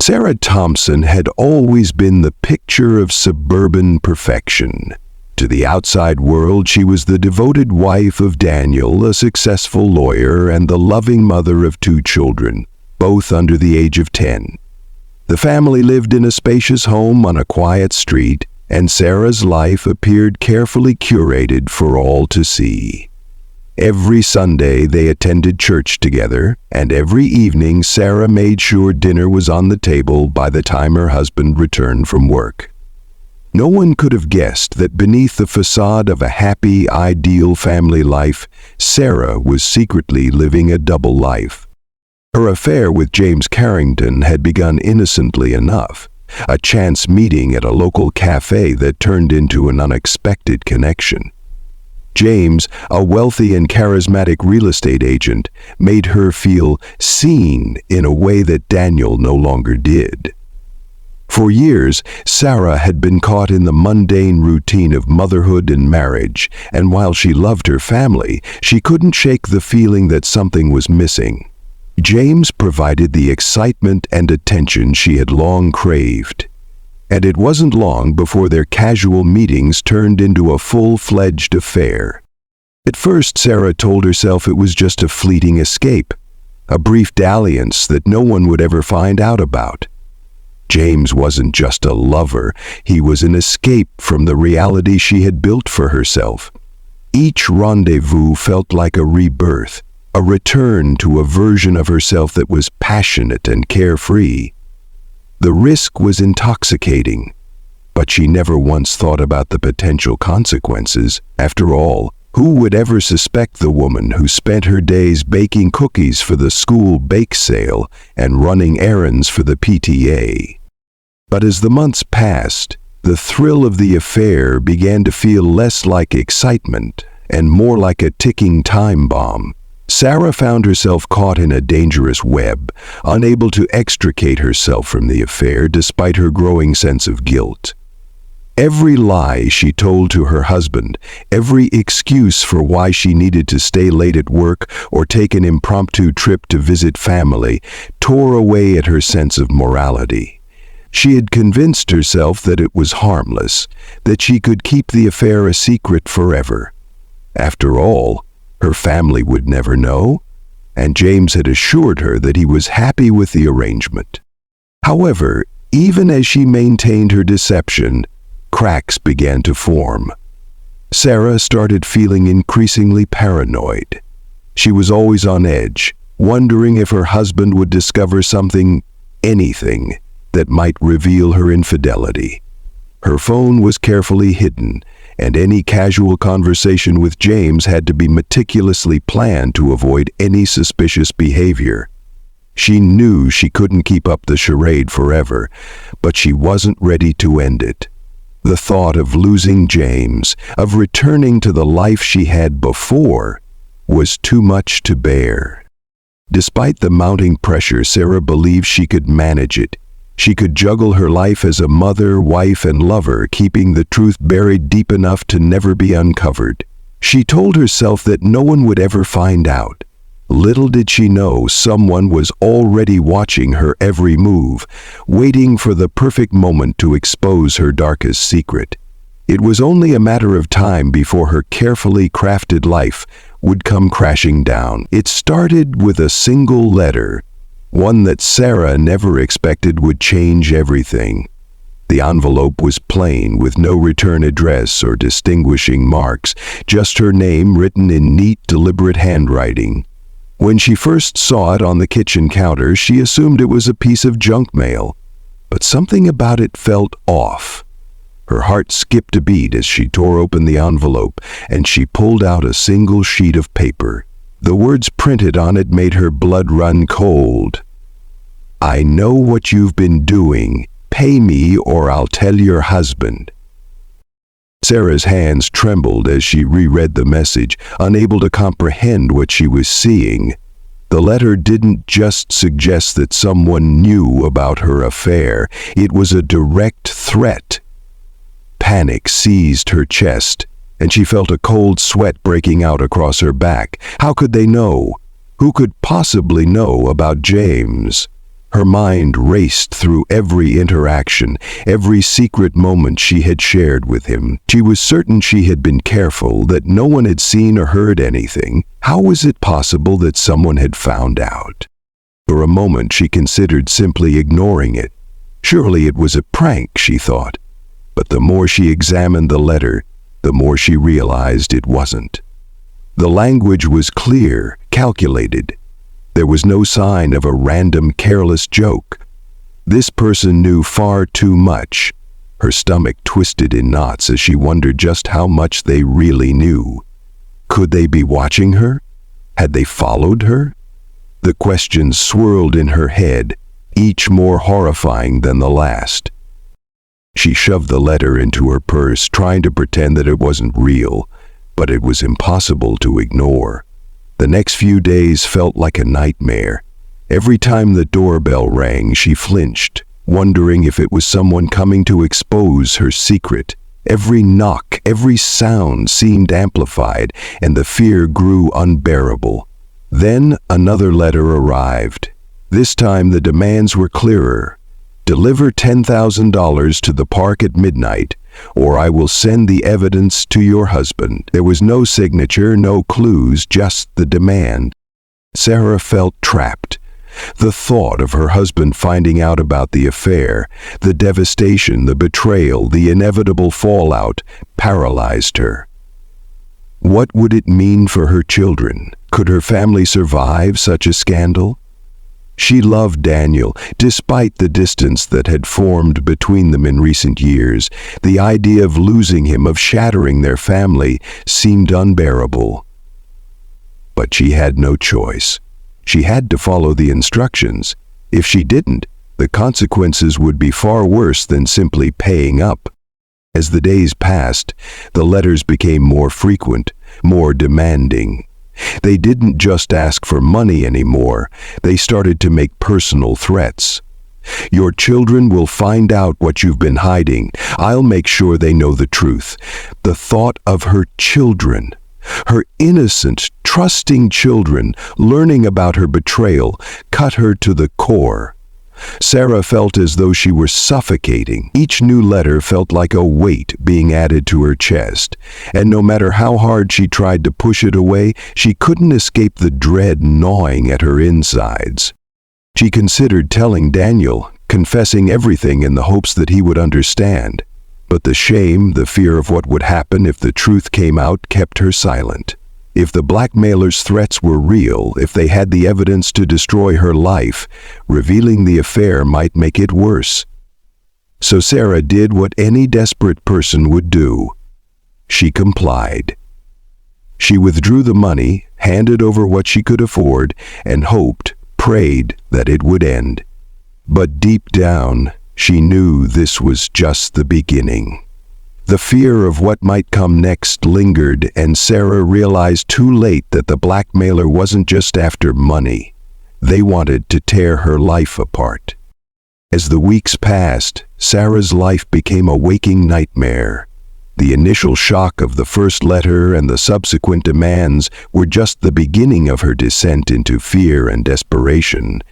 Sarah Thompson had always been the picture of suburban perfection. To the outside world, she was the devoted wife of Daniel, a successful lawyer, and the loving mother of 2 children, both under the age of 10. The family lived in a spacious home on a quiet street, and Sarah's life appeared carefully curated for all to see. Every Sunday they attended church together, and every evening Sarah made sure dinner was on the table by the time her husband returned from work. No one could have guessed that beneath the facade of a happy, ideal family life, Sarah was secretly living a double life. Her affair with James Carrington had begun innocently enough, a chance meeting at a local cafe that turned into an unexpected connection. James, a wealthy and charismatic real estate agent, made her feel seen in a way that Daniel no longer did. For years, Sarah had been caught in the mundane routine of motherhood and marriage, and while she loved her family, she couldn't shake the feeling that something was missing. James provided the excitement and attention she had long craved. And it wasn't long before their casual meetings turned into a full-fledged affair. At first, Sarah told herself it was just a fleeting escape, a brief dalliance that no one would ever find out about. James wasn't just a lover, he was an escape from the reality she had built for herself. Each rendezvous felt like a rebirth, a return to a version of herself that was passionate and carefree. The risk was intoxicating, but she never once thought about the potential consequences. After all, who would ever suspect the woman who spent her days baking cookies for the school bake sale and running errands for the PTA? But as the months passed, the thrill of the affair began to feel less like excitement and more like a ticking time bomb. Sarah found herself caught in a dangerous web, unable to extricate herself from the affair despite her growing sense of guilt. Every lie she told to her husband, every excuse for why she needed to stay late at work or take an impromptu trip to visit family, tore away at her sense of morality. She had convinced herself that it was harmless, that she could keep the affair a secret forever. After all, her family would never know, and James had assured her that he was happy with the arrangement. However, even as she maintained her deception, cracks began to form. Sarah started feeling increasingly paranoid. She was always on edge, wondering if her husband would discover something, anything, that might reveal her infidelity. Her phone was carefully hidden, and any casual conversation with James had to be meticulously planned to avoid any suspicious behavior. She knew she couldn't keep up the charade forever, but she wasn't ready to end it. The thought of losing James, of returning to the life she had before, was too much to bear. Despite the mounting pressure, Sarah believed she could manage it. She could juggle her life as a mother, wife, and lover, keeping the truth buried deep enough to never be uncovered. She told herself that no one would ever find out. Little did she know someone was already watching her every move, waiting for the perfect moment to expose her darkest secret. It was only a matter of time before her carefully crafted life would come crashing down. It started with a single letter, one that Sarah never expected would change everything. The envelope was plain, with no return address or distinguishing marks, just her name written in neat, deliberate handwriting. When she first saw it on the kitchen counter, she assumed it was a piece of junk mail, but something about it felt off. Her heart skipped a beat as she tore open the envelope, and she pulled out a single sheet of paper. The words printed on it made her blood run cold. "I know what you've been doing. Pay me or I'll tell your husband." Sarah's hands trembled as she reread the message, unable to comprehend what she was seeing. The letter didn't just suggest that someone knew about her affair. It was a direct threat. Panic seized her chest, and she felt a cold sweat breaking out across her back. How could they know? Who could possibly know about James? Her mind raced through every interaction, every secret moment she had shared with him. She was certain she had been careful, that no one had seen or heard anything. How was it possible that someone had found out? For a moment she considered simply ignoring it. Surely it was a prank, she thought. But the more she examined the letter, the more she realized it wasn't. The language was clear, calculated. There was no sign of a random, careless joke. This person knew far too much. Her stomach twisted in knots as she wondered just how much they really knew. Could they be watching her? Had they followed her? The questions swirled in her head, each more horrifying than the last. She shoved the letter into her purse, trying to pretend that it wasn't real, but it was impossible to ignore. The next few days felt like a nightmare. Every time the doorbell rang, she flinched, wondering if it was someone coming to expose her secret. Every knock, every sound seemed amplified, and the fear grew unbearable. Then another letter arrived. This time the demands were clearer. Deliver $10,000 to the park at midnight, or I will send the evidence to your husband. There was no signature, no clues, just the demand. Sarah felt trapped. The thought of her husband finding out about the affair, the devastation, the betrayal, the inevitable fallout, paralyzed her. What would it mean for her children? Could her family survive such a scandal? She loved Daniel, despite the distance that had formed between them in recent years. The idea of losing him, of shattering their family, seemed unbearable. But she had no choice. She had to follow the instructions. If she didn't, the consequences would be far worse than simply paying up. As the days passed, the letters became more frequent, more demanding. They didn't just ask for money anymore. They started to make personal threats. Your children will find out what you've been hiding. I'll make sure they know the truth. The thought of her children, her innocent, trusting children, learning about her betrayal, cut her to the core. Sarah felt as though she were suffocating. Each new letter felt like a weight being added to her chest, and no matter how hard she tried to push it away, she couldn't escape the dread gnawing at her insides. She considered telling Daniel, confessing everything in the hopes that he would understand, but the shame, the fear of what would happen if the truth came out, kept her silent. If the blackmailer's threats were real, if they had the evidence to destroy her life, revealing the affair might make it worse. So Sarah did what any desperate person would do. She complied. She withdrew the money, handed over what she could afford, and hoped, prayed that it would end. But deep down, she knew this was just the beginning. The fear of what might come next lingered, and Sarah realized too late that the blackmailer wasn't just after money. They wanted to tear her life apart. As the weeks passed, Sarah's life became a waking nightmare. The initial shock of the first letter and the subsequent demands were just the beginning of her descent into fear and desperation.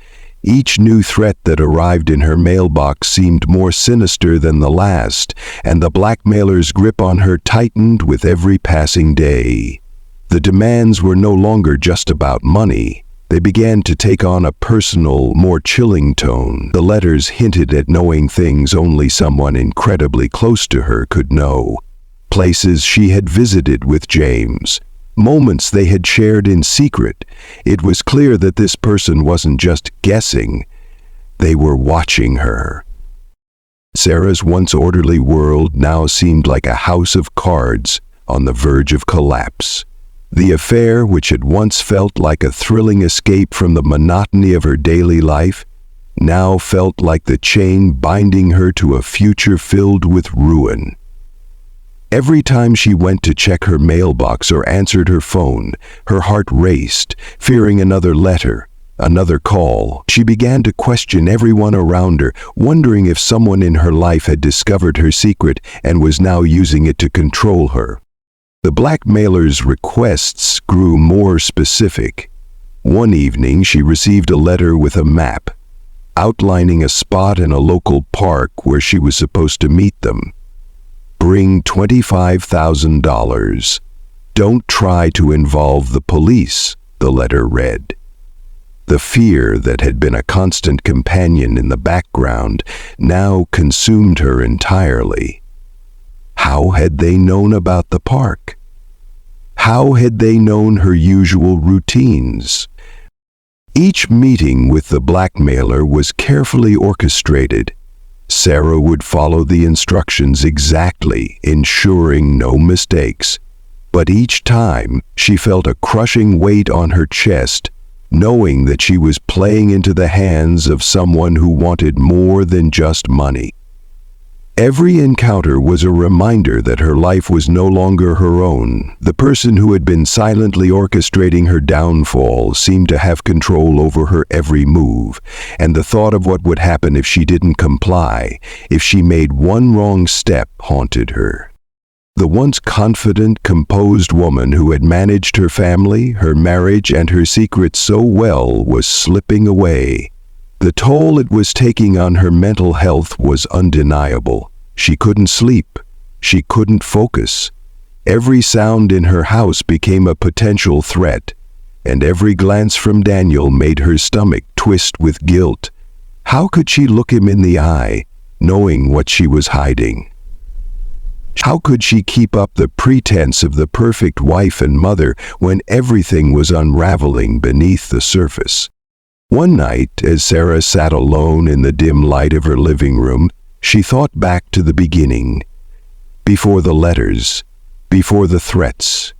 Each new threat that arrived in her mailbox seemed more sinister than the last, and the blackmailer's grip on her tightened with every passing day. The demands were no longer just about money. They began to take on a personal, more chilling tone. The letters hinted at knowing things only someone incredibly close to her could know. Places she had visited with James. Moments they had shared in secret. It was clear that this person wasn't just guessing. They were watching her. Sarah's once orderly world now seemed like a house of cards on the verge of collapse. The affair, which had once felt like a thrilling escape from the monotony of her daily life, now felt like the chain binding her to a future filled with ruin. Every time she went to check her mailbox or answered her phone, her heart raced, fearing another letter, another call. She began to question everyone around her, wondering if someone in her life had discovered her secret and was now using it to control her. The blackmailer's requests grew more specific. One evening, she received a letter with a map. outlining a spot in a local park where she was supposed to meet them. Bring $25,000. Don't try to involve the police, the letter read. The fear that had been a constant companion in the background now consumed her entirely. How had they known about the park? How had they known her usual routines? Each meeting with the blackmailer was carefully orchestrated. Sarah would follow the instructions exactly, ensuring no mistakes. But each time, she felt a crushing weight on her chest, knowing that she was playing into the hands of someone who wanted more than just money. Every encounter was a reminder that her life was no longer her own. The person who had been silently orchestrating her downfall seemed to have control over her every move, and the thought of what would happen if she didn't comply, if she made one wrong step, haunted her. The once confident, composed woman who had managed her family, her marriage, and her secrets so well was slipping away. The toll it was taking on her mental health was undeniable. She couldn't sleep. She couldn't focus. Every sound in her house became a potential threat, and every glance from Daniel made her stomach twist with guilt. How could she look him in the eye, knowing what she was hiding? How could she keep up the pretense of the perfect wife and mother when everything was unraveling beneath the surface? One night, as Sarah sat alone in the dim light of her living room, she thought back to the beginning, before the letters, before the threats.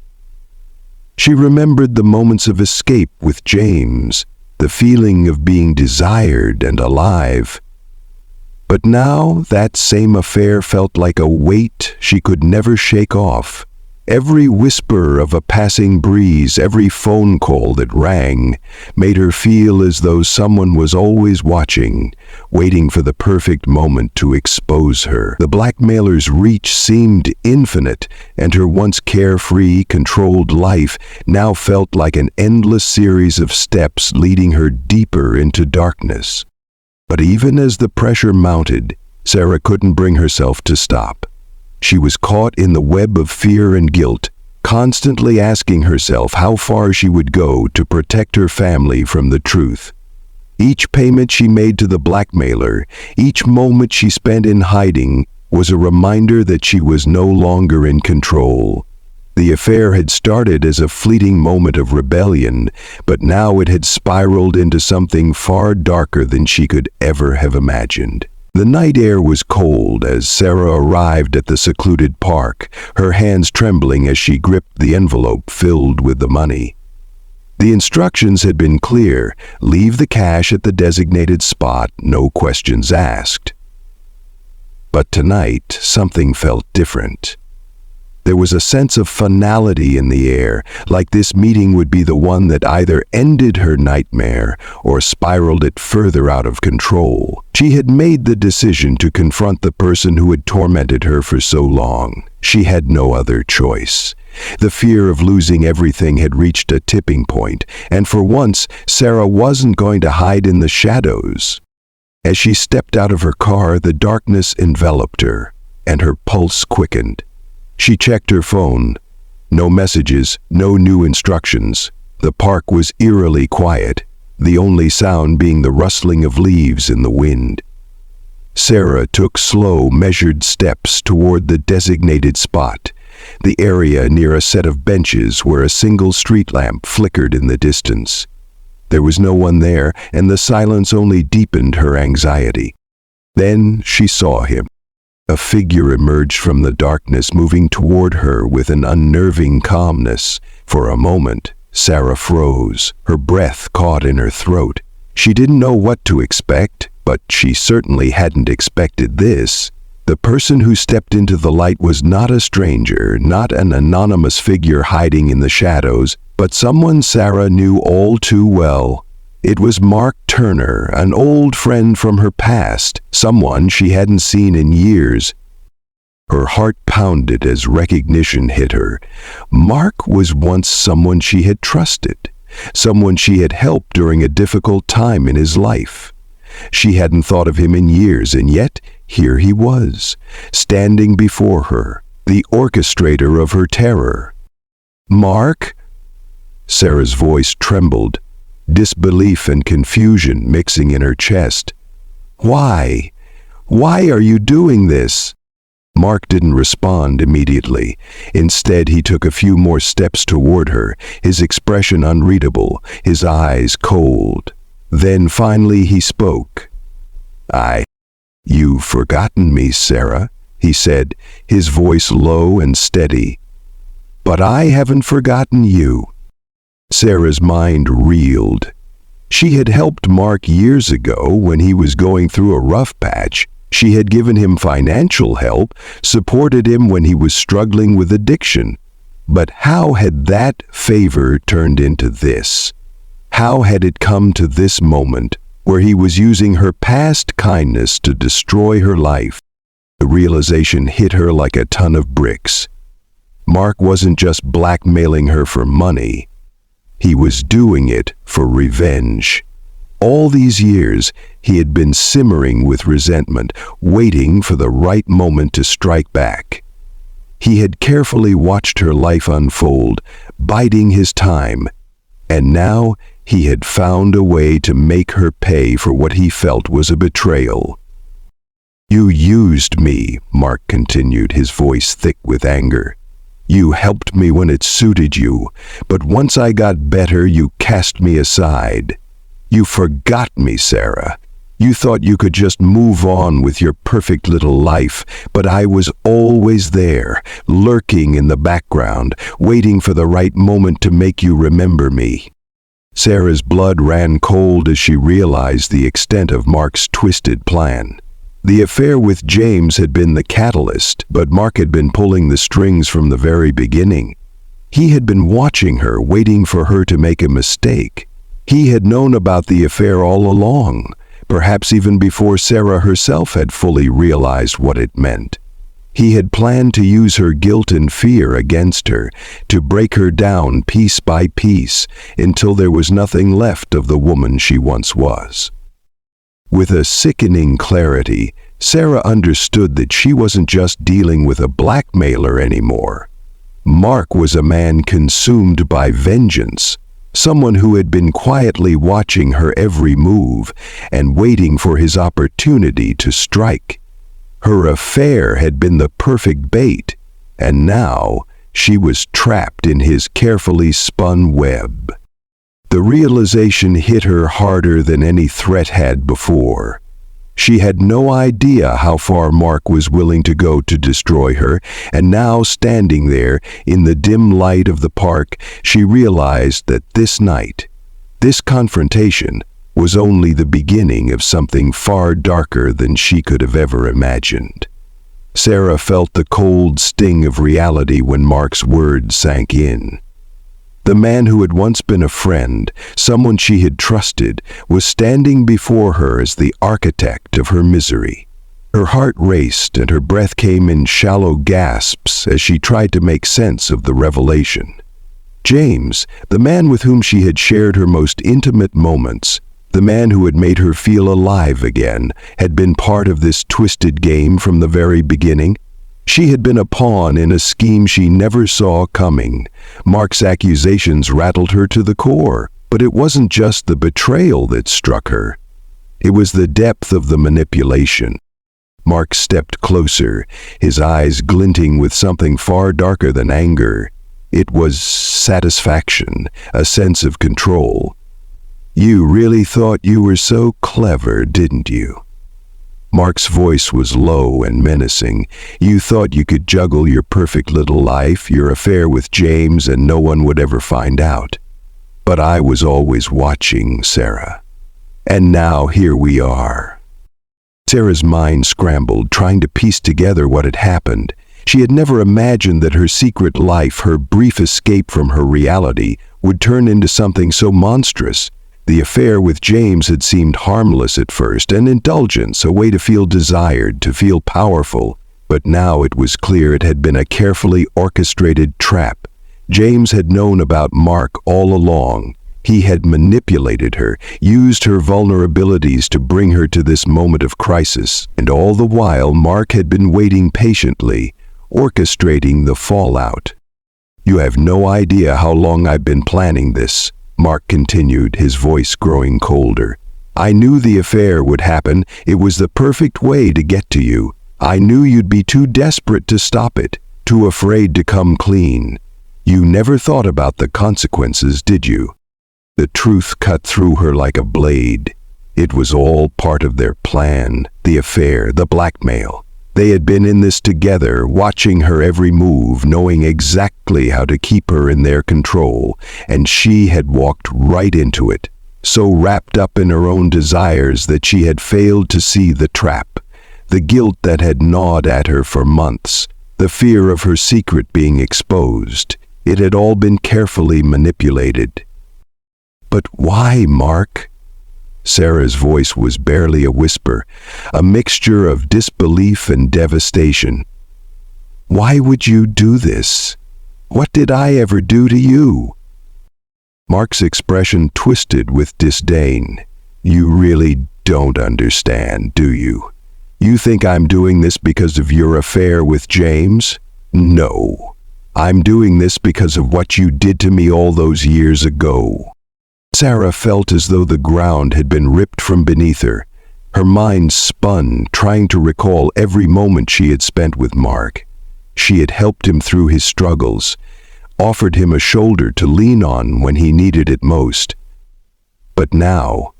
She remembered the moments of escape with James, the feeling of being desired and alive. But now that same affair felt like a weight she could never shake off. Every whisper of a passing breeze, every phone call that rang, made her feel as though someone was always watching, waiting for the perfect moment to expose her. The blackmailer's reach seemed infinite, and her once carefree, controlled life now felt like an endless series of steps leading her deeper into darkness. But even as the pressure mounted, Sarah couldn't bring herself to stop. She was caught in the web of fear and guilt, constantly asking herself how far she would go to protect her family from the truth. Each payment she made to the blackmailer, each moment she spent in hiding, was a reminder that she was no longer in control. The affair had started as a fleeting moment of rebellion, but now it had spiraled into something far darker than she could ever have imagined. The night air was cold as Sarah arrived at the secluded park, her hands trembling as she gripped the envelope filled with the money. The instructions had been clear: leave the cash at the designated spot, no questions asked. But tonight, something felt different. There was a sense of finality in the air, like this meeting would be the one that either ended her nightmare or spiraled it further out of control. She had made the decision to confront the person who had tormented her for so long. She had no other choice. The fear of losing everything had reached a tipping point, and for once, Sarah wasn't going to hide in the shadows. As she stepped out of her car, the darkness enveloped her, and her pulse quickened. She checked her phone. No messages, no new instructions. The park was eerily quiet, the only sound being the rustling of leaves in the wind. Sarah took slow, measured steps toward the designated spot, the area near a set of benches where a single street lamp flickered in the distance. There was no one there, and the silence only deepened her anxiety. Then she saw him. A figure emerged from the darkness, moving toward her with an unnerving calmness. For a moment, Sarah froze, her breath caught in her throat. She didn't know what to expect, but she certainly hadn't expected this. The person who stepped into the light was not a stranger, not an anonymous figure hiding in the shadows, but someone Sarah knew all too well. It was Mark Turner, an old friend from her past, someone she hadn't seen in years. Her heart pounded as recognition hit her. Mark was once someone she had trusted, someone she had helped during a difficult time in his life. She hadn't thought of him in years, and yet here he was, standing before her, the orchestrator of her terror. "Mark?" Sarah's voice trembled, disbelief and confusion mixing in her chest. "Why? Why are you doing this?" Mark didn't respond immediately. Instead, he took a few more steps toward her, his expression unreadable, his eyes cold. Then finally he spoke. "You've forgotten me, Sarah," he said, his voice low and steady. "But I haven't forgotten you." Sarah's mind reeled. She had helped Mark years ago when he was going through a rough patch. She had given him financial help, supported him when he was struggling with addiction. But how had that favor turned into this? How had it come to this moment where he was using her past kindness to destroy her life? The realization hit her like a ton of bricks. Mark wasn't just blackmailing her for money. He was doing it for revenge. All these years, he had been simmering with resentment, waiting for the right moment to strike back. He had carefully watched her life unfold, biding his time, and now he had found a way to make her pay for what he felt was a betrayal. "You used me," Mark continued, his voice thick with anger. "You helped me when it suited you, but once I got better, you cast me aside. You forgot me, Sarah. You thought you could just move on with your perfect little life, but I was always there, lurking in the background, waiting for the right moment to make you remember me." Sarah's blood ran cold as she realized the extent of Mark's twisted plan. The affair with James had been the catalyst, but Mark had been pulling the strings from the very beginning. He had been watching her, waiting for her to make a mistake. He had known about the affair all along, perhaps even before Sarah herself had fully realized what it meant. He had planned to use her guilt and fear against her, to break her down piece by piece until there was nothing left of the woman she once was. With a sickening clarity, Sarah understood that she wasn't just dealing with a blackmailer anymore. Mark was a man consumed by vengeance, someone who had been quietly watching her every move and waiting for his opportunity to strike. Her affair had been the perfect bait, and now she was trapped in his carefully spun web. The realization hit her harder than any threat had before. She had no idea how far Mark was willing to go to destroy her, and now standing there in the dim light of the park, she realized that this night, this confrontation, was only the beginning of something far darker than she could have ever imagined. Sarah felt the cold sting of reality when Mark's words sank in. The man who had once been a friend, someone she had trusted, was standing before her as the architect of her misery. Her heart raced and her breath came in shallow gasps as she tried to make sense of the revelation. James, the man with whom she had shared her most intimate moments, the man who had made her feel alive again, had been part of this twisted game from the very beginning. She had been a pawn in a scheme she never saw coming. Mark's accusations rattled her to the core, but it wasn't just the betrayal that struck her. It was the depth of the manipulation. Mark stepped closer, his eyes glinting with something far darker than anger. It was satisfaction, a sense of control. "You really thought you were so clever, didn't you?" Mark's voice was low and menacing. "You thought you could juggle your perfect little life, your affair with James, and no one would ever find out. But I was always watching, Sarah. And now here we are." Sarah's mind scrambled, trying to piece together what had happened. She had never imagined that her secret life, her brief escape from her reality, would turn into something so monstrous. The affair with James had seemed harmless at first, an indulgence, a way to feel desired, to feel powerful. But now it was clear it had been a carefully orchestrated trap. James had known about Mark all along. He had manipulated her, used her vulnerabilities to bring her to this moment of crisis, and all the while Mark had been waiting patiently, orchestrating the fallout. "You have no idea how long I've been planning this," Mark continued, his voice growing colder. "I knew the affair would happen. It was the perfect way to get to you. I knew you'd be too desperate to stop it, too afraid to come clean. You never thought about the consequences, did you?" The truth cut through her like a blade. It was all part of their plan, the affair, the blackmail. They had been in this together, watching her every move, knowing exactly how to keep her in their control, and she had walked right into it, so wrapped up in her own desires that she had failed to see the trap, the guilt that had gnawed at her for months, the fear of her secret being exposed. It had all been carefully manipulated. "But why, Mark?" Sarah's voice was barely a whisper, a mixture of disbelief and devastation. "Why would you do this? What did I ever do to you?" Mark's expression twisted with disdain. "You really don't understand, do you? You think I'm doing this because of your affair with James? No. I'm doing this because of what you did to me all those years ago." Sarah felt as though the ground had been ripped from beneath her. Her mind spun, trying to recall every moment she had spent with Mark. She had helped him through his struggles, offered him a shoulder to lean on when he needed it most. But now,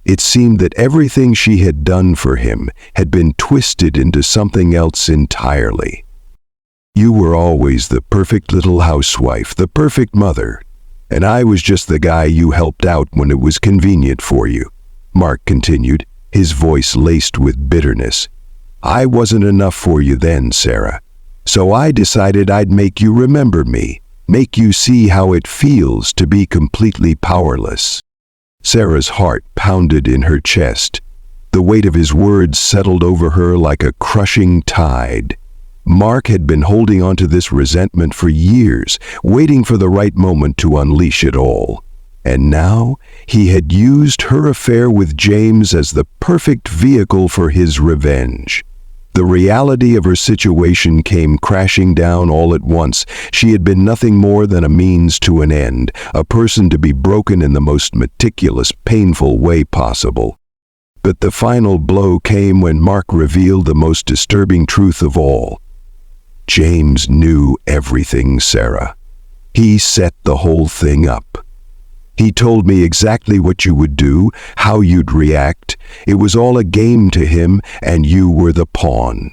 it seemed that everything she had done for him had been twisted into something else entirely. "You were always the perfect little housewife, the perfect mother, and I was just the guy you helped out when it was convenient for you," Mark continued, his voice laced with bitterness. "I wasn't enough for you then, Sarah. So I decided I'd make you remember me, make you see how it feels to be completely powerless." Sarah's heart pounded in her chest. The weight of his words settled over her like a crushing tide. Mark had been holding onto this resentment for years, waiting for the right moment to unleash it all. And now he had used her affair with James as the perfect vehicle for his revenge. The reality of her situation came crashing down all at once. She had been nothing more than a means to an end, a person to be broken in the most meticulous, painful way possible. But the final blow came when Mark revealed the most disturbing truth of all. James knew everything, Sarah. He set the whole thing up. He told me exactly what you would do, how you'd react. It was all a game to him, and you were the pawn.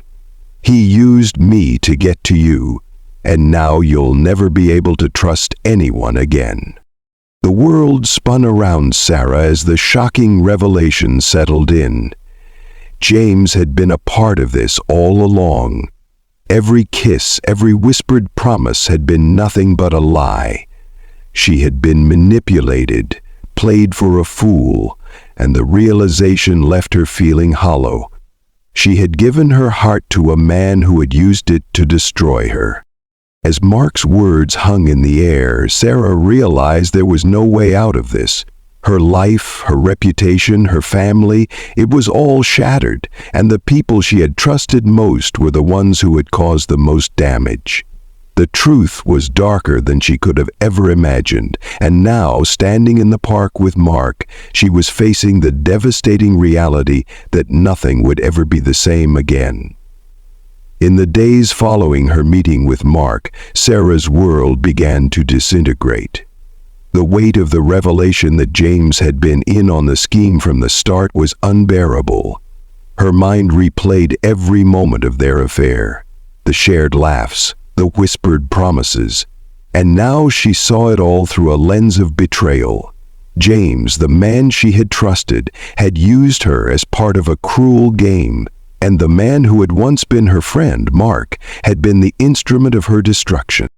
He used me to get to you, and now you'll never be able to trust anyone again. The world spun around Sarah as the shocking revelation settled in. James had been a part of this all along. Every kiss, every whispered promise had been nothing but a lie. She had been manipulated, played for a fool, and the realization left her feeling hollow. She had given her heart to a man who had used it to destroy her. As Mark's words hung in the air, Sarah realized there was no way out of this. Her life, her reputation, her family, it was all shattered, and the people she had trusted most were the ones who had caused the most damage. The truth was darker than she could have ever imagined, and now, standing in the park with Mark, she was facing the devastating reality that nothing would ever be the same again. In the days following her meeting with Mark, Sarah's world began to disintegrate. The weight of the revelation that James had been in on the scheme from the start was unbearable. Her mind replayed every moment of their affair, the shared laughs, the whispered promises, and now she saw it all through a lens of betrayal. James, the man she had trusted, had used her as part of a cruel game, and the man who had once been her friend, Mark, had been the instrument of her destruction.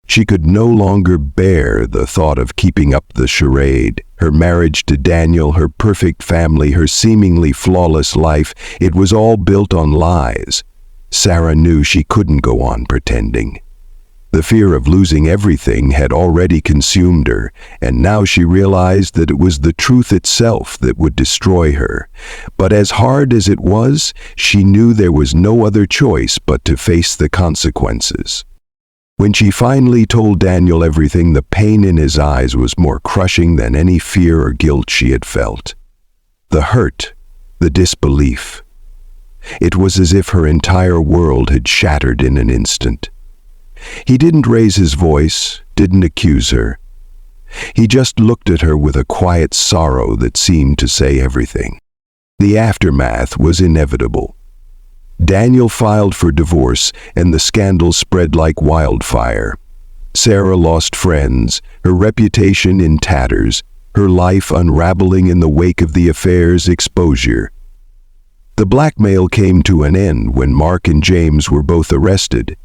She could no longer bear the thought of keeping up the charade. Her marriage to Daniel, her perfect family, her seemingly flawless life, it was all built on lies. Sarah knew she couldn't go on pretending. The fear of losing everything had already consumed her, and now she realized that it was the truth itself that would destroy her. But as hard as it was, she knew there was no other choice but to face the consequences. When she finally told Daniel everything, the pain in his eyes was more crushing than any fear or guilt she had felt. The hurt, the disbelief. It was as if her entire world had shattered in an instant. He didn't raise his voice, didn't accuse her. He just looked at her with a quiet sorrow that seemed to say everything. The aftermath was inevitable. Daniel filed for divorce, and the scandal spread like wildfire. Sarah lost friends, her reputation in tatters, her life unraveling in the wake of the affair's exposure. The blackmail came to an end when Mark and James were both arrested.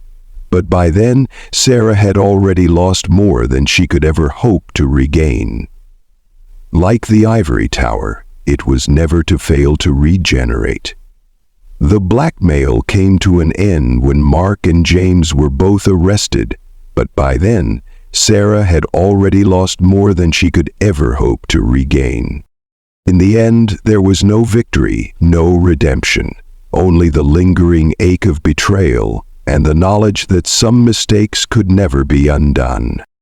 But by then, Sarah had already lost more than she could ever hope to regain. Like the ivory tower, it was never to fail to regenerate. The blackmail came to an end when Mark and James were both arrested, but by then, Sarah had already lost more than she could ever hope to regain. In the end, there was no victory, no redemption, only the lingering ache of betrayal and the knowledge that some mistakes could never be undone.